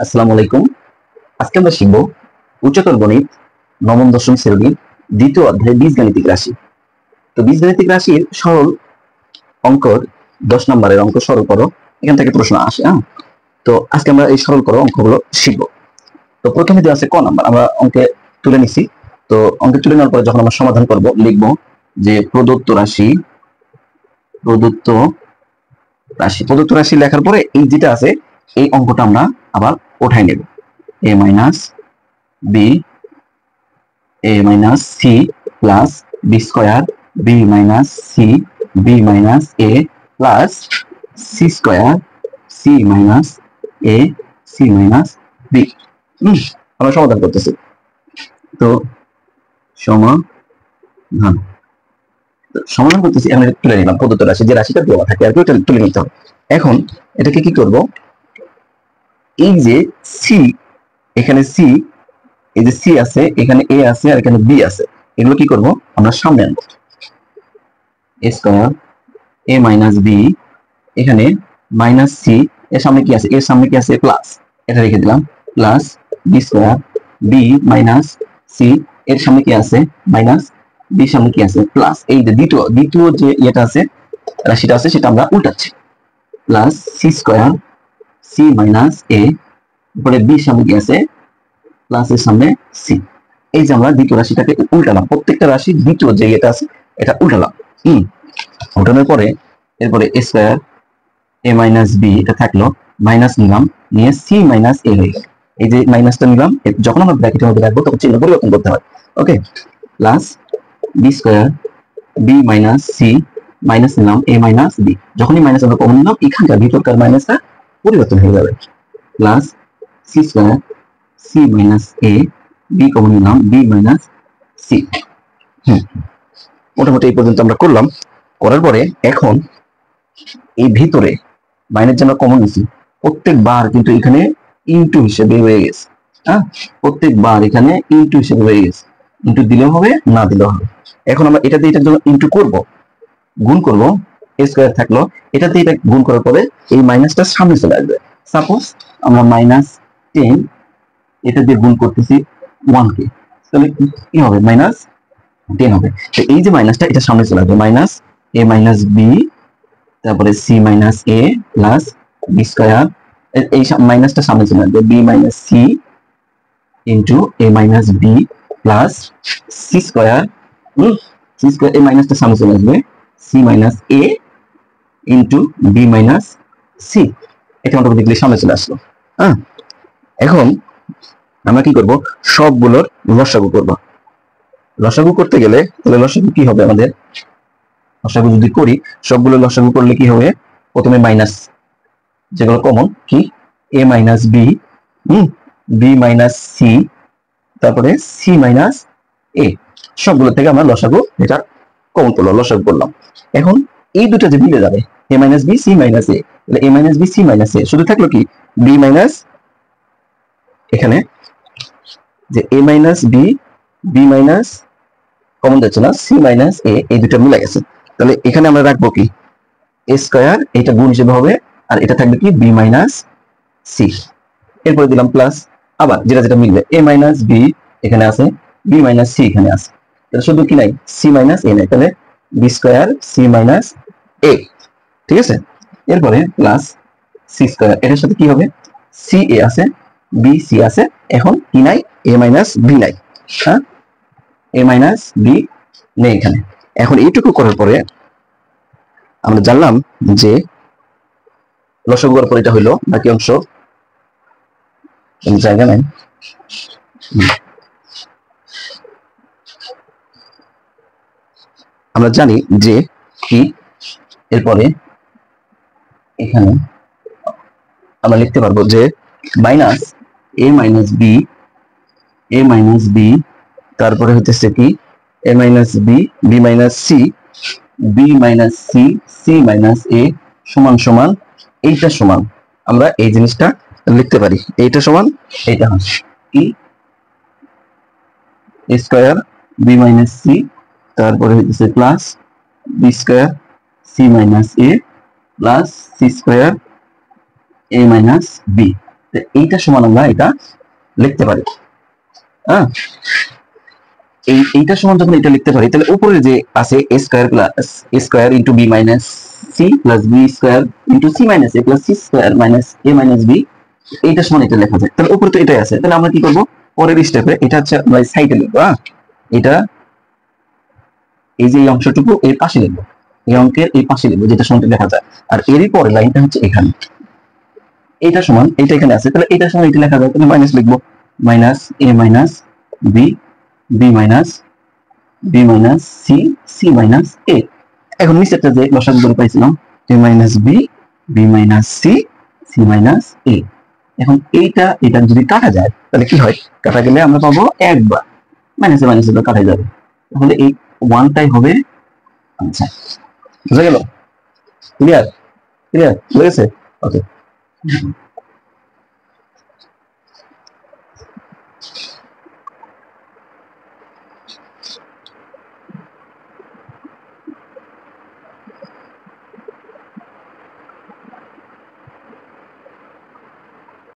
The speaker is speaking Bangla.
আসসালামু আলাইকুম। আজকে আমরা শিখব উচ্চতর গণিত নবম দশম শ্রেণীর দ্বিতীয় অধ্যায় বীজগাণিতিক রাশি। তো বীজগাণিতিক রাশির সরল অঙ্কর 10 নম্বরের অঙ্ক সরল করো, এখান থেকে প্রশ্ন আসে। তো আজকে আমরা এই সরল করো অঙ্কগুলো শিখব। তো প্রথমে দেওয়া আছে ক নাম্বার, আমরা অঙ্কে তুলে নিছি। তো অঙ্কে তুলে নেওয়ার পরে যখন আমরা সমাধান করব লিখব যে প্রদত্ত রাশি প্রদত্ত রাশি লেখার পরে এই যেটা আছে এই অঙ্কটা আমরা আবার উঠাই নেব। a minus b a minus c plus b square b minus c b minus a plus c square c minus a c minus b। আমরা সমাধান করতেছি। তো সমাধান করতেছি, আমি তুলে নিলাম প্রদত্ত রাশি, যে রাশিটা দেওয়া থাকে আর কি ওটা তুলে নিতে হবে। এখন এটাকে কি করব, এই যে সি, এখানে সি, এই যে সি আছে, এখানে এ আছে আর এখানে বি আছে, এগুলো কি করব আমরা সামনে আনবো। এ স্কয়ার এ মাইনাস বি, এখানে মাইনাস সি, এর সামনে কি আছে, এর সামনে কি আছে প্লাস, এটা রেখে দিলাম, plus B square B minus C, এর সামনে কি আছে মাইনাস, বি সামনে কি আছে প্লাস। এই যে দ্বিতীয় যে এটা আছে রাশিটা আছে সেটা আমরা উল্টাচ্ছি, plus C square C minus a, উপরে বি সামনে কি আছে প্লাস এর সামনে সি। এই যে আমরা দ্বিতীয় রাশিটাকে উল্টালাম, প্রত্যেকটা রাশি দ্বিতীয় যে এটা আছে এটা উল্টালাম। উল্টানোর পরে এরপরে এ স্কয়ার এ মাইনাস বি এটা থাকলো, মাইনাস নিলাম, নিয়ে সি মাইনাস এ হয়ে গেল। এই যে মাইনাসটা নিলাম, যখন আমরা ব্র্যাকেটের মধ্যে রাখবো তখন চিহ্ন পরিবর্তন করতে হয়। Okay, plus B square B minus c, minus নিলাম এ মাইনাস বি, যখনই মাইনাস আমরা কমন নিলাম এখানকার ভিতরকার মাইনাসটা পরিবর্তন হয়ে যাবে, plus C square C minus a, b common নিলাম বি মাইনাস সি। মোটামুটি এই পর্যন্ত আমরা করলাম। করার পরে এখন এই ভিতরে মাইনাস যে আমরা কমন নিছি প্রত্যেকবার কিন্তু এখানে ইনটু হিসেবে হয়ে গেছে। প্রত্যেকবার এখানে ইনটু হিসেবে হয়ে গেছে, ইনটু দিলেও হবে না দিলেও হবে। এখন আমরা এটা দিয়ে এটার জন্য ইনটু করব, গুণ করব, এ স্কয়ার থাকলো, এটা দিয়ে এটা গুণ করার পরে এই মাইনাসটা সামনে চলে আসবে। সাপোজ আমরা -10 এটা দিয়ে গুণ করতেছি 1 কে, তাহলে কি হবে -10 হবে। তো এই যে মাইনাসটা এটা সামনে চলে আসবে, মাইনাস এ মাইনাস বি, তারপরে সি মাইনাস এ প্লাস বি স্কয়ার, এই মাইনাসটা সামনে চলে আসবে, b minus c into a minus b plus C square, c square, এই মাইনাসটা সামনে চলে আসবে, c minus a into b minus c. এটা অটোমেটিক্যালি সামনে চলে আসলো। এখন আমরা কি করব, সবগুলোর লসাগু করব। লসাগু করতে গেলে তাহলে লসাগু কি হবে আমাদের, লসাগু যদি করি সবগুলো লসাগু করলে কি হবে, প্রথমে মাইনাস যেগুলো কমন কি এ minus B, B minus C, তারপরে সি মাইনাস এ, সবগুলো থেকে আমরা লসাগু এটা কমন করলো, লসাগু করলাম। এখন এই দুটো যে মিলে যাবে a minus b c minus a, তাহলে a minus b c minus a, শুধু থাকলো কি বি মাইনাস, এখানে যে a minus B B minus common যাচ্ছে না, সি মাইনাস এ, এই দুটো মিলে গেছে। তাহলে এখানে আমরা রাখবো কি এ স্কয়ার, এটা গুণ হিসেবে হবে, আর এটা থাকবে কি বি মাইনাস সি। এরপরে দিলাম প্লাস, আবার যেটা যেটা মিলবে এ মাইনাস বি এখানে আছে, বি মাইনাস সি এখানে আছে, তাহলে শুধু কি নাই সি মাইনাস এ নাই, তাহলে বি স্কয়ার সি মাইনাস এ। ঠিক আছে, এরপরে প্লাস সি স্কয়ার, এটার সাথে কি হবে সি এ আছে বি সি আছে, এখন কি নাই এ মাইনাস বি নাই, এ মাইনাস বি নেই এখানে। এখন এইটুকু করার পরে আমরা জানলাম যে লসাগু করার পরে এটা হইলো, বাকি অংশ জায়গা নেই। আমরা জানি যে কি, এরপরে এখানে আমরা লিখতে পারবো যে minus A minus B, A minus B, তারপরে হচ্ছে কি এ minus B B minus C, B minus C C minus A সমান সমান এইটা সমান, আমরা এই জিনিসটা লিখতে পারি, এইটা সমান এইটা কি A square B minus C, তারপরে হচ্ছে plus B square C minus A plus C square A minus B. এইটা সমান আমরা এটা লিখতে পারি। হ্যাঁ, এইটা সমান যখন এটা লিখতে পারি, তাহলে উপরে যে আছে a square plus a square into b minus c plus b square into c minus a plus c square minus a minus b, এইটা সমান এটা লেখা যায়। তাহলে উপরে তো এটাই আছে, তাহলে আমরা কি করব, পরের স্টেপে এটা হচ্ছে আমরা সাইডে লিখবো। হ্যাঁ, এটা এই যে এই অংশটুকু এর পাশে লিখবো, এই অঙ্কের এই পাশে লিখবো যেটা সমান লেখা যায়। আর এরই পরের লাইনটা হচ্ছে এখানে, এইটা সমান এইটা এখানে আছে, তাহলে এইটা সমান এটা লেখা যায়। তাহলে মাইনাস লিখবো, minus a minus b, b minus b minus c, c minus a। এখন নিচেরটা যে লসাগু করে পাইছিলাম a minus b, b minus c, c minus a। এখন এইটা এটা যদি কাটা যায় তাহলে কি হয়, কাটা গেলে আমরা পাবো একবার, মাইনাসে মাইনাসে তো কাটা যাবে, তাহলে এই ওয়ানটাই হবে আনসার। বুঝা গেল? ক্লিয়ার? ক্লিয়ার হয়েছে? ওকে।